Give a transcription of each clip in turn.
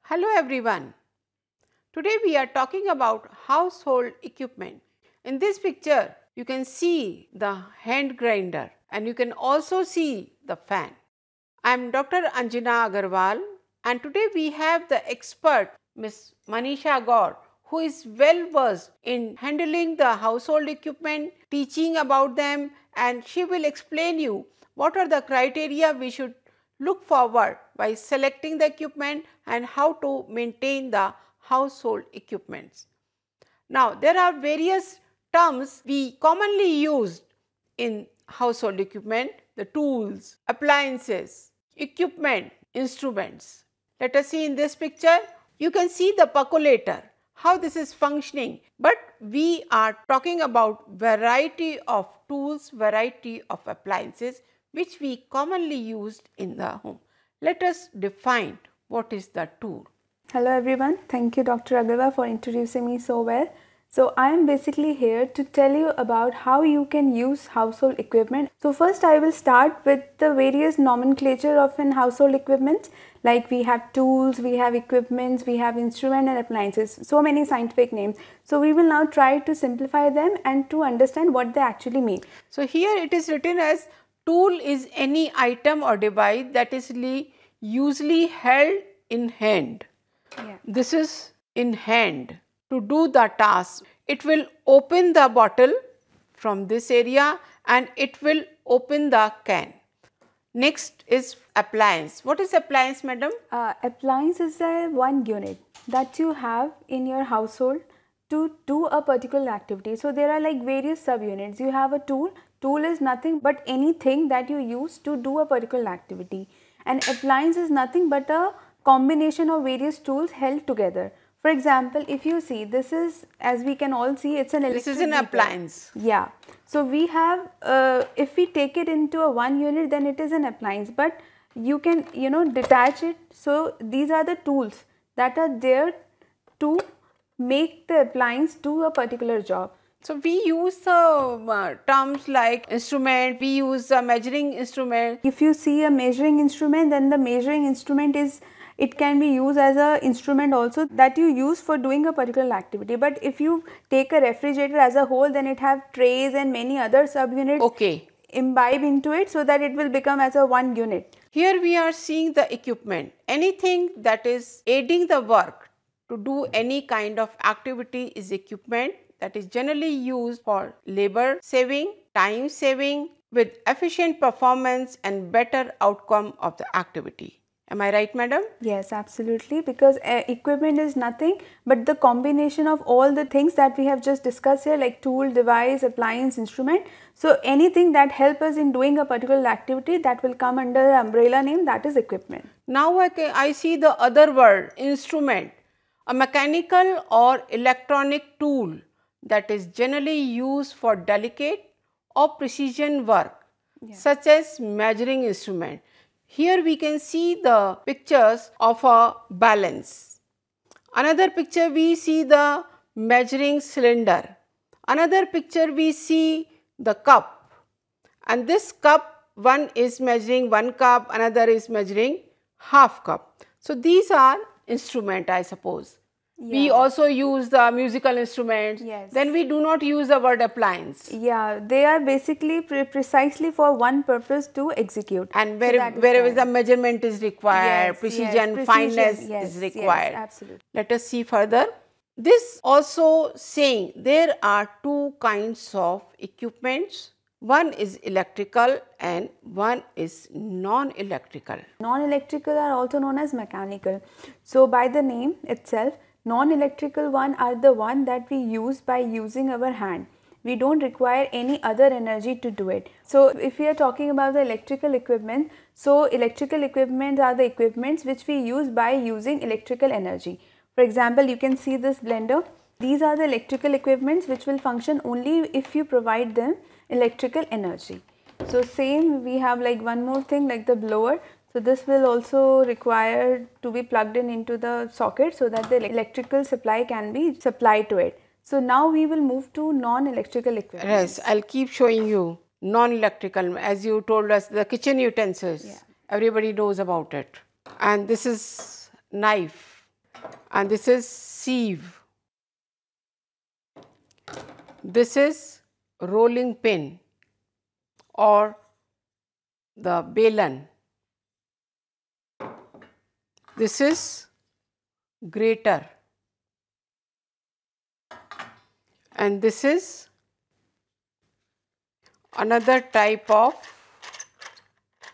Hello everyone. Today we are talking about household equipment. In this picture, you can see the hand grinder and you can also see the fan. I am Dr. Anjana Agarwal and today we have the expert Ms. Manisha Gaur, who is well versed in handling the household equipment, teaching about them, and she will explain you what are the criteria we should look forward by selecting the equipment and how to maintain the household equipments. Now, there are various terms we commonly use in household equipment: the tools, appliances, equipment, instruments. Let us see in this picture. You can see the percolator, how this is functioning, but we are talking about variety of tools, variety of appliances which we commonly used in the home. Let us define what is the tool. Hello everyone, thank you Dr. Agarwal for introducing me so well. So I am basically here to tell you about how you can use household equipment. So first I will start with the various nomenclature of an household equipment. Like we have tools, we have equipments, we have instrument and appliances, so many scientific names. So we will now try to simplify them and to understand what they actually mean. So here it is written as tool is any item or device that is usually held in hand. Yeah. This is in hand to do the task. It will open the bottle from this area and it will open the can. Next is appliance. What is appliance, madam? Appliance is a one unit that you have in your household to do a particular activity. So there are like various subunits. You have a tool. Tool is nothing but anything that you use to do a particular activity. And appliance is nothing but a combination of various tools held together. For example, if you see, this is, as we can all see, it's an electric This is an heater. appliance. Yeah. So we have, if we take it into a one unit, then it is an appliance. But you can, detach it. So these are the tools that are there to make the appliance do a particular job. So we use terms like instrument, we use a measuring instrument. If you see a measuring instrument, then the measuring instrument is, it can be used as an instrument also that you use for doing a particular activity. But if you take a refrigerator as a whole, then it have trays and many other subunits imbibe into it, so that it will become as a one unit. Here we are seeing the equipment. Anything that is aiding the work to do any kind of activity is equipment that is generally used for labor saving, time saving, with efficient performance and better outcome of the activity. Am I right, madam? Yes, absolutely, because equipment is nothing but the combination of all the things that we have just discussed here, like tool, device, appliance, instrument. So anything that helps us in doing a particular activity, that will come under the umbrella name, that is equipment. Now I see the other word, instrument, a mechanical or electronic tool that is generally used for delicate or precision work, such as measuring instrument. Here we can see the pictures of a balance. Another picture we see the measuring cylinder. Another picture we see the cup. And this cup, one is measuring 1 cup, another is measuring half cup. So these are instrument, I suppose. Yeah. We also use the musical instruments. Yes. Then we do not use the word appliance. Yeah, they are basically precisely for one purpose to execute. And wherever the measurement is required, precision, fineness is required. Yes, absolutely. Let us see further. This also saying there are two kinds of equipments. One is electrical and one is non-electrical. Non-electrical are also known as mechanical. So by the name itself, non-electrical one are the one that we use by using our hand. We don't require any other energy to do it. So if we are talking about the electrical equipment, so electrical equipment are the equipments which we use by using electrical energy. For example, you can see this blender. These are the electrical equipments which will function only if you provide them electrical energy. So same, we have like one more thing like the blower. So this will also require to be plugged into the socket so that the electrical supply can be supplied to it. So now we will move to non-electrical equipment. Yes, I'll keep showing you non-electrical, as you told us, the kitchen utensils. Yeah. Everybody knows about it. And this is knife. and this is sieve. This is rolling pin or the balan. This is grater, and this is another type of.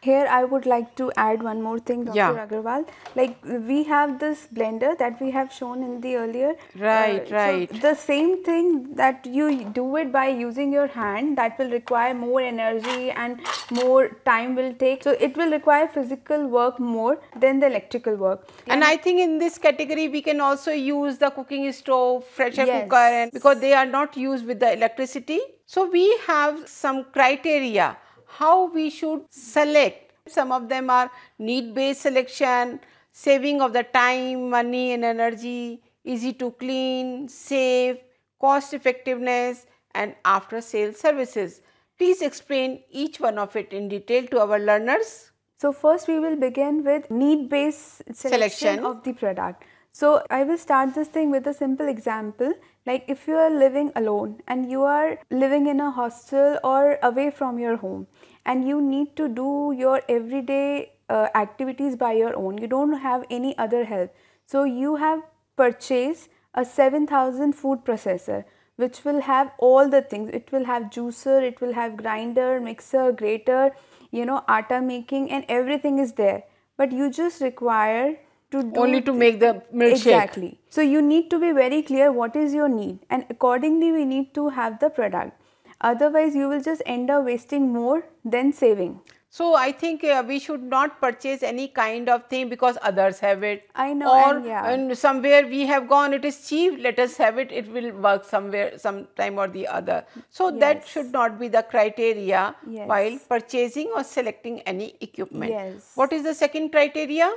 Here I would like to add one more thing, Dr. Yeah. Agarwal. Like we have this blender that we have shown in the earlier. Right, right. So the same thing that you do it by using your hand, that will require more energy and more time will take. So it will require physical work more than the electrical work. And I think in this category we can also use the cooking stove, pressure Yes. cooker, and because they are not used with the electricity. So we have some criteria how we should select. Some of them are need based selection, saving of the time, money and energy, easy to clean, safe, cost effectiveness and after sales services. Please explain each one of it in detail to our learners. So first we will begin with need-based selection of the product. So I will start this thing with a simple example. Like if you are living alone and you are living in a hostel or away from your home and you need to do your everyday activities by your own, you don't have any other help. So you have purchased a 7000 food processor which will have all the things. It will have juicer, it will have grinder, mixer, grater, you know, atta making, and everything is there. But you just require to do only to make the milkshake. Exactly. So you need to be very clear what is your need, and accordingly we need to have the product. Otherwise you will just end up wasting more than saving. So I think we should not purchase any kind of thing because others have it. I know, Or and yeah. and somewhere we have gone, it is cheap, let us have it, it will work somewhere, sometime or the other. So that Yes. should not be the criteria Yes. while purchasing or selecting any equipment. Yes. What is the second criteria?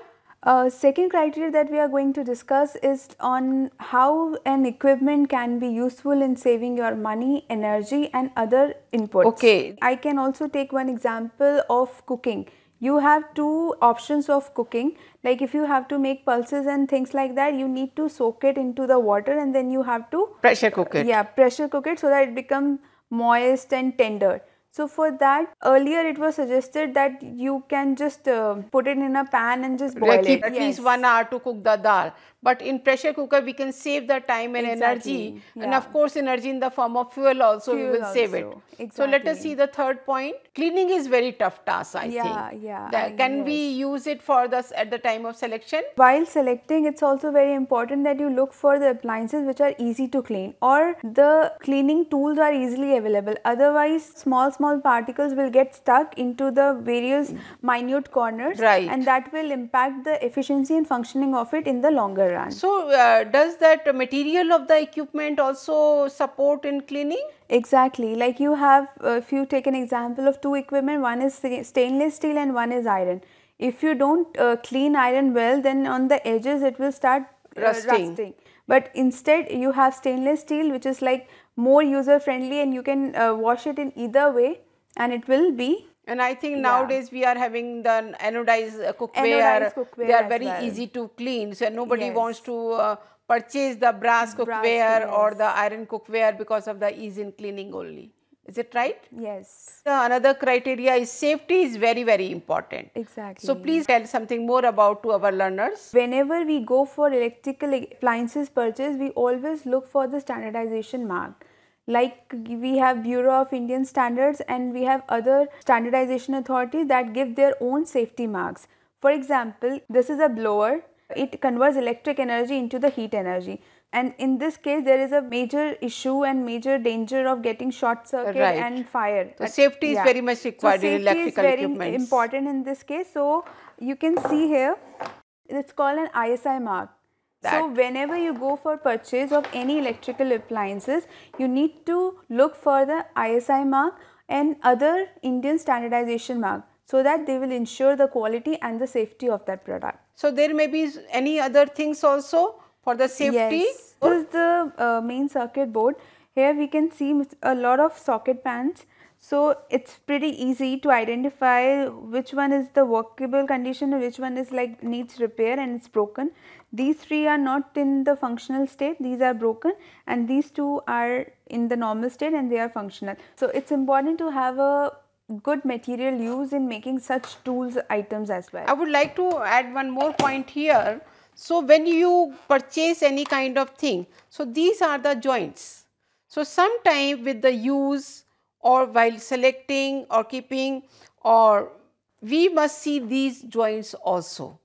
Second criteria that we are going to discuss is on how an equipment can be useful in saving your money, energy and other inputs. Okay. I can also take one example of cooking. You have two options of cooking. Like if you have to make pulses and things like that, you need to soak it into the water and then you have to Pressure cook it. Yeah, pressure cook it so that it becomes moist and tender. So for that, earlier it was suggested that you can just put it in a pan and just boil Like it. keep at least 1 hour to cook the dal. But in pressure cooker we can save the time and Exactly, energy, and yeah. of course energy in the form of fuel also we Fuel will save it. also, So let us exactly. see the third point. Cleaning is very tough task, I Yeah, think. yeah, Can we yes. use it for this at the time of selection? While selecting, it's also very important that you look for the appliances which are easy to clean or the cleaning tools are easily available. Otherwise, small particles will get stuck into the various minute corners, Right. and that will impact the efficiency and functioning of it in the longer run. So does that material of the equipment also support in cleaning? Exactly. Like you have, if you take an example of two equipment, one is stainless steel and one is iron. If you don't clean iron well, then on the edges it will start Rusting. But instead you have stainless steel which is like more user friendly and you can wash it in either way and it will be. And I think nowadays we are having the anodized cookware. Anodized cookware They are as very well. easy to clean. So nobody Yes. wants to purchase the brass cookware yes. or the iron cookware because of the ease in cleaning only. Is it right? Yes. Another criteria is safety is very important. Exactly. So please tell something more about to our learners. Whenever we go for electrical appliances purchase, we always look for the standardization mark. Like we have Bureau of Indian Standards and we have other standardization authorities that give their own safety marks. For example, this is a blower. It converts electric energy into the heat energy. And in this case, there is a major issue and major danger of getting short circuit Right. and fire. So safety is very much required in electrical So safety is equipments. very important in this case. So you can see here, it's called an ISI mark. So whenever you go for purchase of any electrical appliances, you need to look for the ISI mark and other Indian standardization mark so that they will ensure the quality and the safety of that product. So there may be any other things also for the safety? Yes, this is the main circuit board. Here we can see a lot of socket pans. So it's pretty easy to identify which one is the workable condition and which one is like needs repair and it's broken. These three are not in the functional state, these are broken, and these two are in the normal state and they are functional. So it's important to have a good material used in making such tools items as well. I would like to add one more point here. So when you purchase any kind of thing, so these are the joints. So sometime with the use or while selecting or keeping, or we must see these joints also,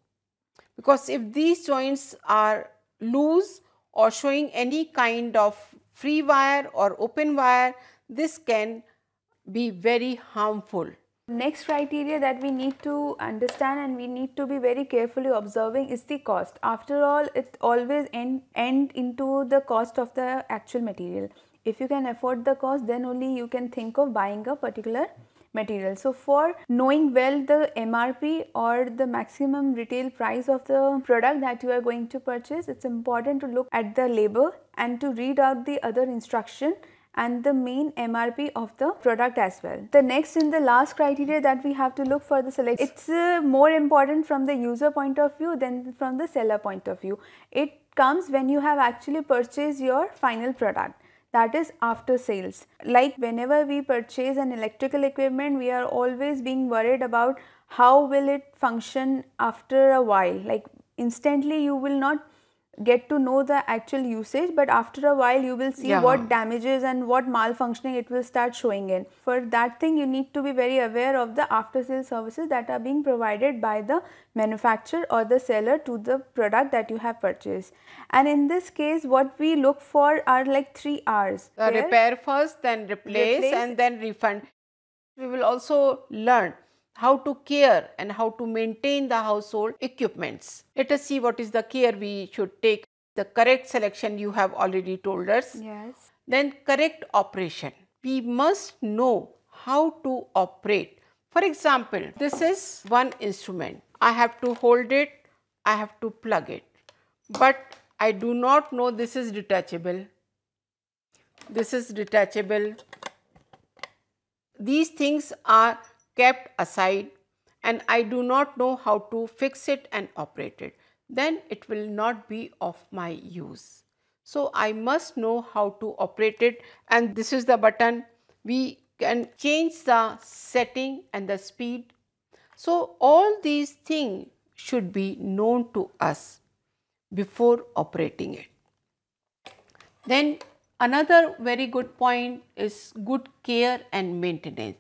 because if these joints are loose or showing any kind of free wire or open wire, this can be very harmful. Next criteria that we need to understand and we need to be very carefully observing is the cost. After all, it always end into the cost of the actual material. If you can afford the cost, then only you can think of buying a particular material. So for knowing well the MRP or the maximum retail price of the product that you are going to purchase, it's important to look at the label and to read out the other instruction and the main MRP of the product as well. The next and the last criteria that we have to look for the selection, it's more important from the user point of view than from the seller point of view. It comes when you have actually purchased your final product, that is after sales. Like whenever we purchase an electrical equipment, we are always being worried about how will it function after a while. Like instantly you will not get to know the actual usage, but after a while you will see what damages and what malfunctioning it will start showing in. For that thing you need to be very aware of the after sales services that are being provided by the manufacturer or the seller to the product that you have purchased. And in this case what we look for are like 3 R's. Repair first, then replace and then refund. We will also learn how to care and how to maintain the household equipments. Let us see what is the care we should take. The correct selection you have already told us. Yes. Then correct operation. We must know how to operate. For example, this is one instrument. I have to hold it, I have to plug it. But I do not know this is detachable. This is detachable. These things are kept aside and I do not know how to fix it and operate it, then it will not be of my use. So I must know how to operate it, and this is the button. We can change the setting and the speed. So all these things should be known to us before operating it. Then another very good point is good care and maintenance.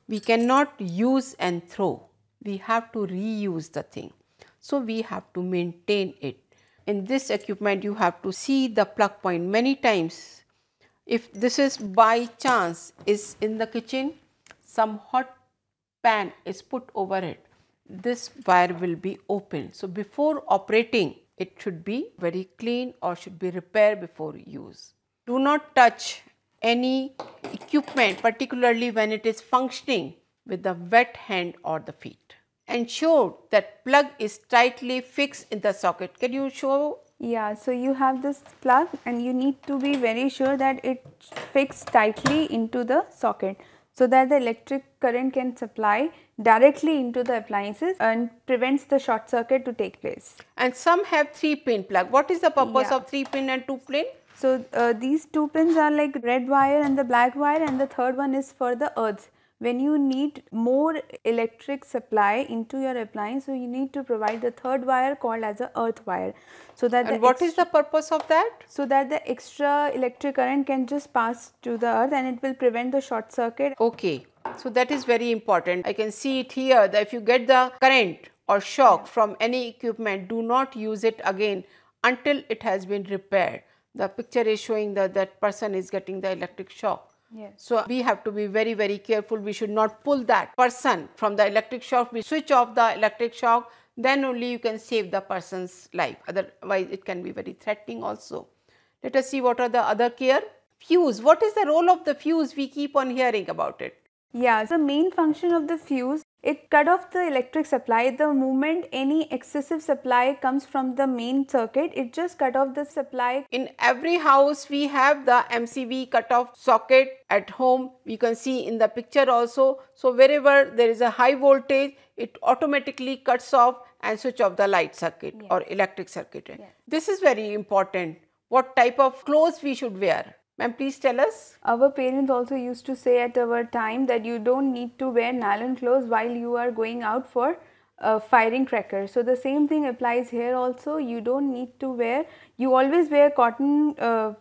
We cannot use and throw, we have to reuse the thing. So we have to maintain it. In this equipment you have to see the plug point many times. If this is by chance is in the kitchen, some hot pan is put over it, this wire will be open. So before operating it should be very clean or should be repaired before use. Do not touch any equipment, particularly when it is functioning, with the wet hand or the feet. Ensure that plug is tightly fixed in the socket. Can you show? Yeah, so you have this plug and you need to be very sure that it fixed tightly into the socket so that the electric current can supply directly into the appliances and prevents the short circuit to take place. And some have 3-pin plug. What is the purpose of 3-pin and 2-pin? So these 2 pins are like red wire and the black wire, and the third one is for the earths. When you need more electric supply into your appliance, so you need to provide the third wire called as a earth wire. So that and what is the purpose of that? So that the extra electric current can just pass to the earth and it will prevent the short circuit. Okay, so that is very important. I can see it here that if you get the current or shock from any equipment, do not use it again until it has been repaired. The picture is showing that that person is getting the electric shock. Yes. So we have to be very, very careful. We should not pull that person from the electric shock. We switch off the electric shock, then only you can save the person's life. Otherwise, it can be very threatening also. Let us see what are the other care. Fuse. What is the role of the fuse? We keep on hearing about it. Yeah, the main function of the fuse it cut off the electric supply. The moment any excessive supply comes from the main circuit, it just cut off the supply. In every house we have the MCB cutoff socket at home. You can see in the picture also. So wherever there is a high voltage, it automatically cuts off and switch off the light circuit or electric circuit. This is very important. What type of clothes we should wear? Ma'am, please tell us. Our parents also used to say at our time that you don't need to wear nylon clothes while you are going out for firing crackers. So the same thing applies here also. You don't need to wear, you always wear cotton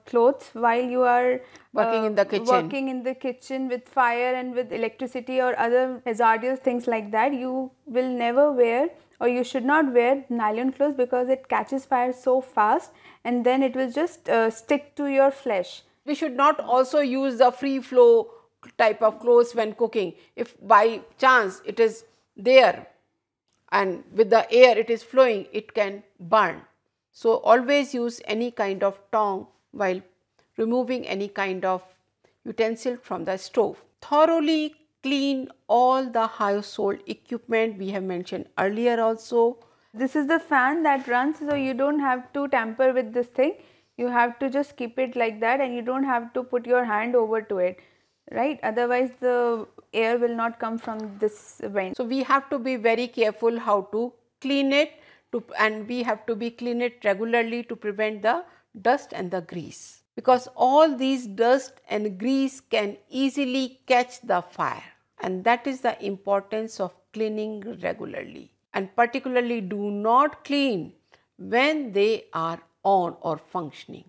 clothes while you are working in the kitchen. Working in the kitchen with fire and with electricity or other hazardous things like that. You will never wear, or you should not wear, nylon clothes because it catches fire so fast and then it will just stick to your flesh. We should not also use the free flow type of clothes when cooking. If by chance it is there and with the air it is flowing, it can burn. So always use any kind of tongue while removing any kind of utensil from the stove. Thoroughly clean all the household equipment we have mentioned earlier also. This is the fan that runs, so you don't have to tamper with this thing. You have to just keep it like that and you don't have to put your hand over to it, right? Otherwise the air will not come from this vent. So we have to be very careful how to clean it, and we have to be clean it regularly to prevent the dust and the grease, because all these dust and grease can easily catch the fire, and that is the importance of cleaning regularly. And particularly do not clean when they are on or functioning.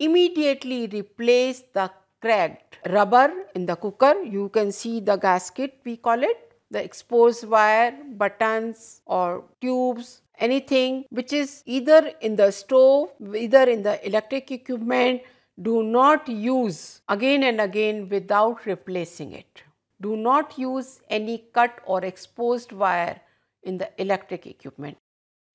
Immediately replace the cracked rubber in the cooker. You can see the gasket, we call it, the exposed wire, buttons or tubes, anything which is either in the stove, either in the electric equipment. Do not use again and again without replacing it. Do not use any cut or exposed wire in the electric equipment.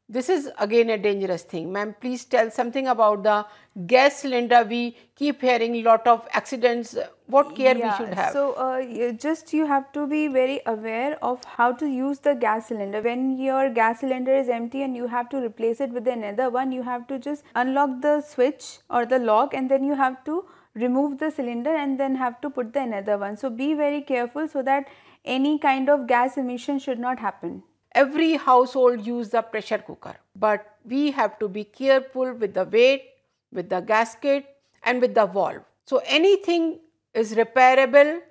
This is again a dangerous thing. Ma'am, please tell something about the gas cylinder. We keep hearing lot of accidents. What care we should have? So you have to be very aware of how to use the gas cylinder. When your gas cylinder is empty and you have to replace it with another one, you have to just unlock the switch or the lock and then you have to remove the cylinder and then have to put the another one. So be very careful so that any kind of gas emission should not happen. Every household use the pressure cooker, but we have to be careful with the weight, with the gasket and with the valve. So anything is repairable,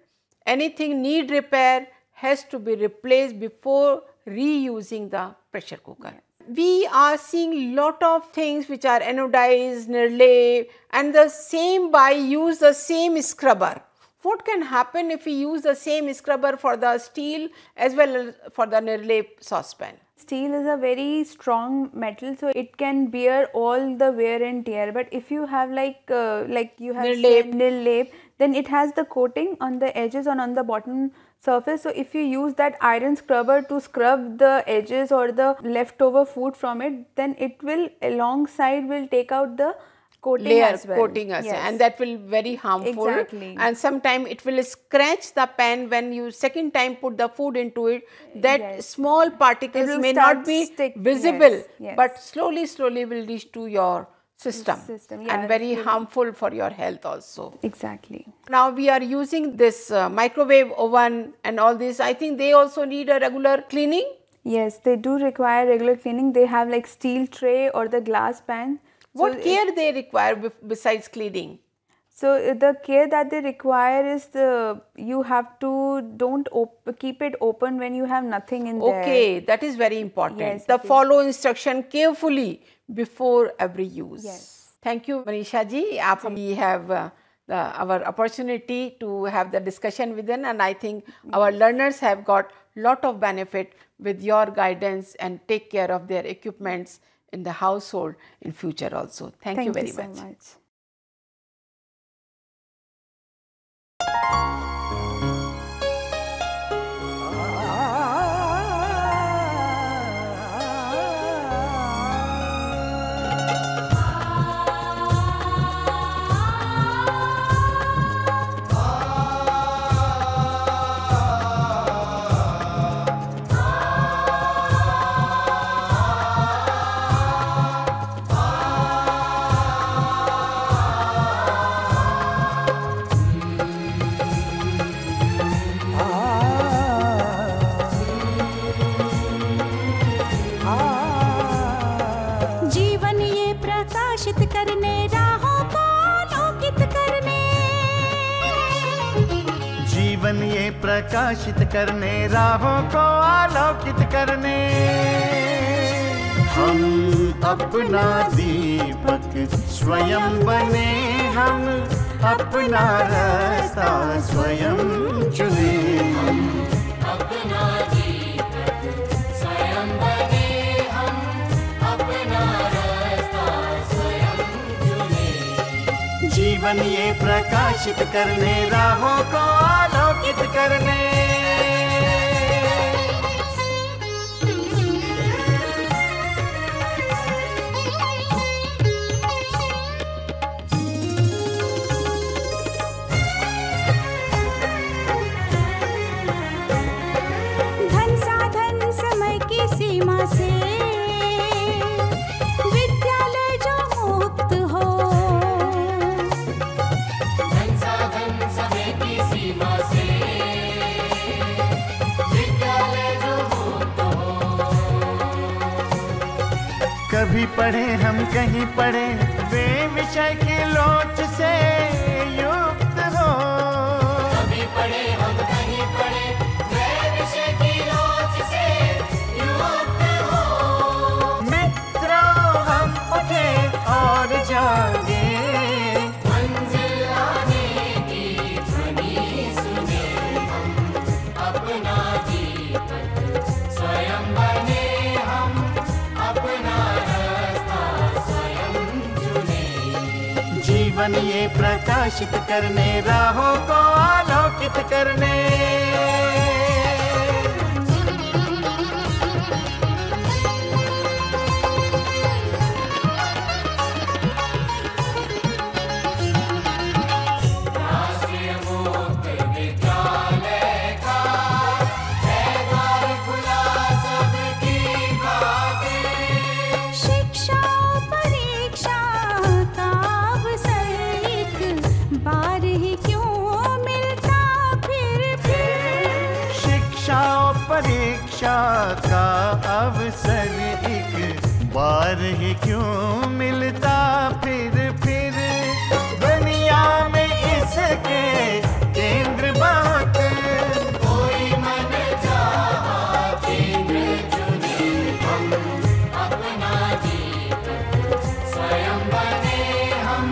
anything need repair has to be replaced before reusing the pressure cooker. We are seeing lot of things which are anodized, Nirlay, and the same buy use the same scrubber. What can happen if we use the same scrubber for the steel as well as for the Nirlay saucepan? Steel is a very strong metal, so it can bear all the wear and tear. But if you have like you have Nirlay, then it has the coating on the edges and on the bottom surface. So if you use that iron scrubber to scrub the edges or the leftover food from it, then it will alongside will take out the coating layer as well. Coating us, and that will very harmful. Exactly. And sometimes it will scratch the pan when you second time put the food into it. That small particles may not be visible, but slowly will reach to your system and very harmful for your health also. Exactly. Now we are using this microwave oven and all this. I think they also need a regular cleaning. Yes, they do require regular cleaning. They have like steel tray or the glass pan. What care they require besides cleaning? So the care that they require is you have to don't keep it open when you have nothing in there. Okay, that is very important. Yes, follow instruction carefully before every use. Yes. Thank you, Manisha ji. We have our opportunity to have the discussion within, and I think our learners have got lot of benefit with your guidance and take care of their equipments in the household in future also. Thank you very much. Thank you so much. प्रकाशित करने, राहों को आलोकित करने। जीवन ये प्रकाशित करने, राहों को आलोकित करने। हम अपना दीपक स्वयं बने, हम अपना रास्ता स्वयं चुने। हम अपना दीपक स्वयं बने, हम अपना रास्ता स्वयं चुने। जीवन ये प्रकाशित करने, राहों को आलोकित करने। सीमा से विद्यालय जो मुक्त हो, धन साधन समय की सीमा से विद्यालय जो मुक्त हो। कभी पढ़े हम कहीं पढ़े, वे विषय की लोच से युक्त हो। कभी पढ़े हम कहीं पढ़े, वे विषय की लोच से युक्त हो। मित्रों हम उठे और जागे, मंजिल आने की ध्वनि सुने। हम अपना दीपक स्वयं बने, हम अपना रास्ता स्वयं चुने। जीवन ये प्रकाशित करने, राहों को आलोकित करने। राष्ट्रीय मुक्त विद्यालय का है द्वार खुला सबकी खातिर। शिक्षा परीक्षा का अवसर एक बार ही क्यों मिलता फिर। शिक्षा और परीक्षा का अवसर एक बार ही क्यों मिलता फिर। दुनिया में इसके केंद्र बात, कोई मन चाहा केंद्र चुने। हम अपना दीपक स्वयं बने, हम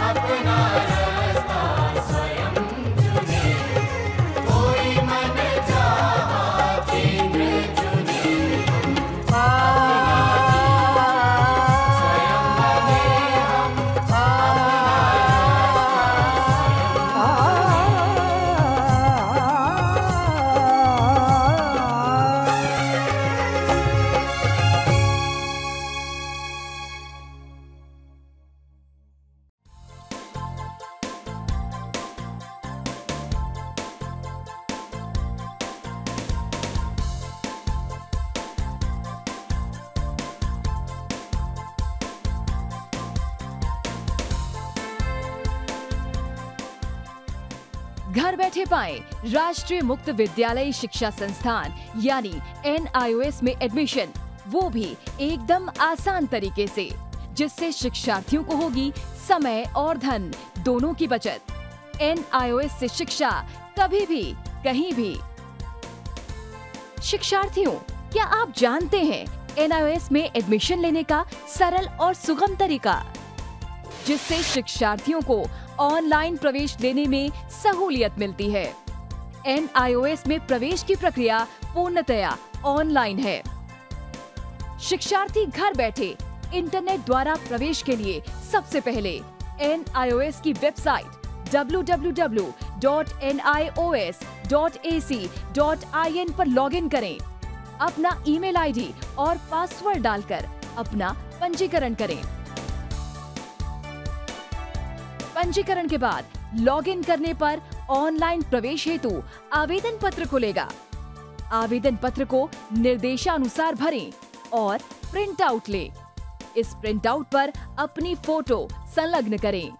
अपना रास्ता स्वयं चुने। कोई मन चाहा केंद्र चुने। घर बैठे पाएं राष्ट्रीय मुक्त विद्यालय शिक्षा संस्थान यानी NIOS में एडमिशन, वो भी एकदम आसान तरीके से, जिससे शिक्षार्थियों को होगी समय और धन दोनों की बचत। NIOS से शिक्षा कभी भी कहीं भी। शिक्षार्थियों, क्या आप जानते हैं NIOS में एडमिशन लेने का सरल और सुगम तरीका, जिससे शिक्षार्थियों को ऑनलाइन प्रवेश लेने में सहूलियत मिलती है। NIOS में प्रवेश की प्रक्रिया पूर्णतया ऑनलाइन है। शिक्षार्थी घर बैठे इंटरनेट द्वारा प्रवेश के लिए सबसे पहले NIOS की वेबसाइट www.nios.ac.in पर लॉगिन करें। अपना ईमेल आईडी और पासवर्ड डालकर अपना पंजीकरण करें। पंजीकरण के बाद लॉगिन करने पर ऑनलाइन प्रवेश हेतु आवेदन पत्र खुलेगा। आवेदन पत्र को निर्देशानुसार भरें और प्रिंट आउट लें। इस प्रिंट आउट पर अपनी फोटो संलग्न करें।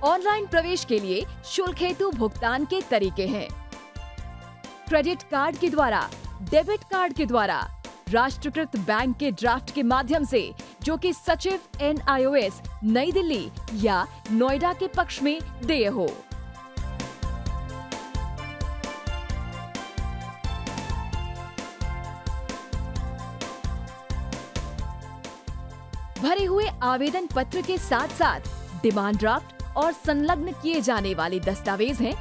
ऑनलाइन प्रवेश के लिए शुल्क हेतु भुगतान के तरीके हैं: क्रेडिट कार्ड के द्वारा, डेबिट कार्ड के द्वारा, राष्ट्रीयकृत बैंक के ड्राफ्ट के माध्यम से, जो कि सचिव NIOS नई दिल्ली या नोएडा के पक्ष में देय हो। भरे हुए आवेदन पत्र के साथ साथ डिमांड ड्राफ्ट और संलग्न किए जाने वाले दस्तावेज हैं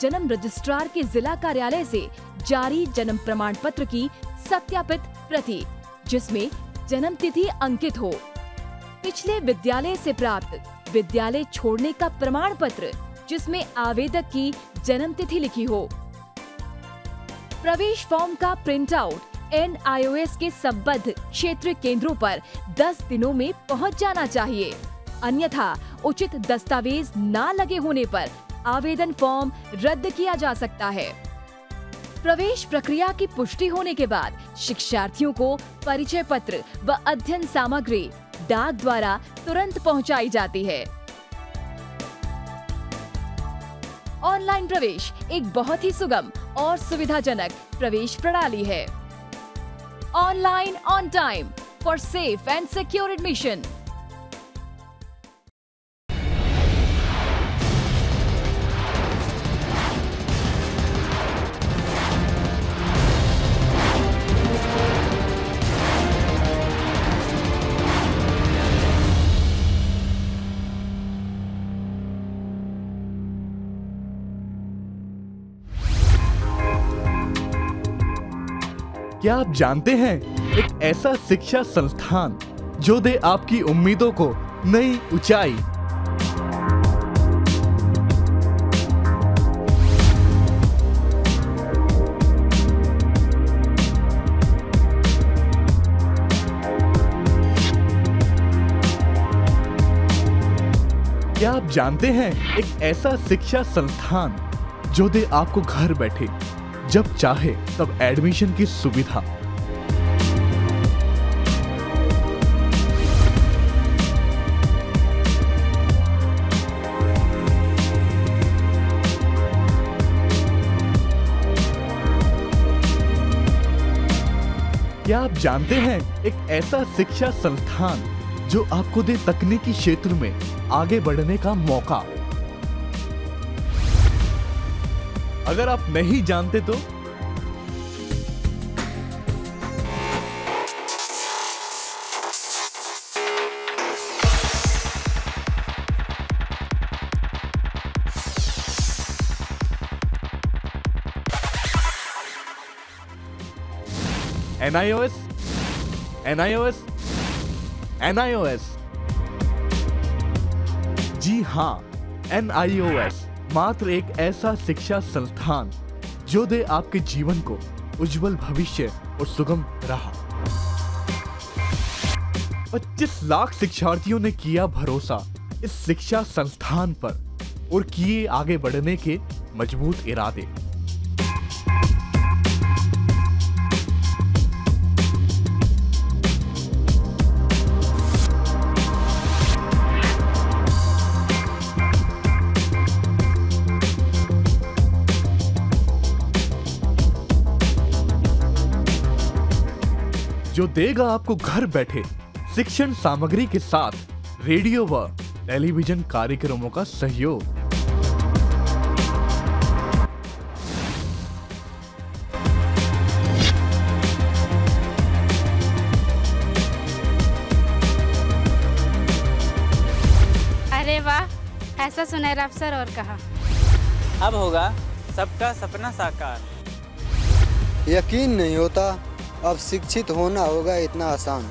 जन्म रजिस्ट्रार के जिला कार्यालय से जारी जन्म प्रमाण पत्र की सत्यापित प्रति, जिसमें जन्म तिथि अंकित हो, पिछले विद्यालय से प्राप्त विद्यालय छोड़ने का प्रमाण पत्र जिसमें आवेदक की जन्म तिथि लिखी हो, प्रवेश फॉर्म का प्रिंट आउट NIOS के संबद्ध क्षेत्रीय केंद्रों पर 10 दिनों में पहुंच जाना चाहिए, अन्यथा उचित दस्तावेज न लगे होने पर आवेदन फॉर्म रद्द किया जा सकता है। प्रवेश प्रक्रिया की पुष्टि होने के बाद शिक्षार्थियों को परिचय पत्र व अध्ययन सामग्री डाक द्वारा तुरंत पहुंचाई जाती है। ऑनलाइन प्रवेश एक बहुत ही सुगम और सुविधाजनक प्रवेश प्रणाली है। Online on time for safe and secure admission. क्या आप जानते हैं, एक ऐसा शिक्षा संस्थान जो दे आपकी उम्मीदों को नई ऊंचाई। क्या आप जानते हैं, एक ऐसा शिक्षा संस्थान जो दे आपको घर बैठे जब चाहे तब एडमिशन की सुविधा। क्या आप जानते हैं, एक ऐसा शिक्षा संस्थान जो आपको दे तकनीकी क्षेत्र में आगे बढ़ने का मौका। अगर आप नहीं जानते तो NIOS। जी हाँ, NIOS मात्र एक ऐसा शिक्षा संस्थान जो दे आपके जीवन को उज्जवल भविष्य और सुगम राह। 25 लाख शिक्षार्थियों ने किया भरोसा इस शिक्षा संस्थान पर और किए आगे बढ़ने के मजबूत इरादे। जो देगा आपको घर बैठे शिक्षण सामग्री के साथ रेडियो व टेलीविजन कार्यक्रमों का सहयोग। अरे वाह, ऐसा सुनहरा अवसर और कहा। अब होगा सबका सपना साकार। यकीन नहीं होता अब शिक्षित होना होगा इतना आसान।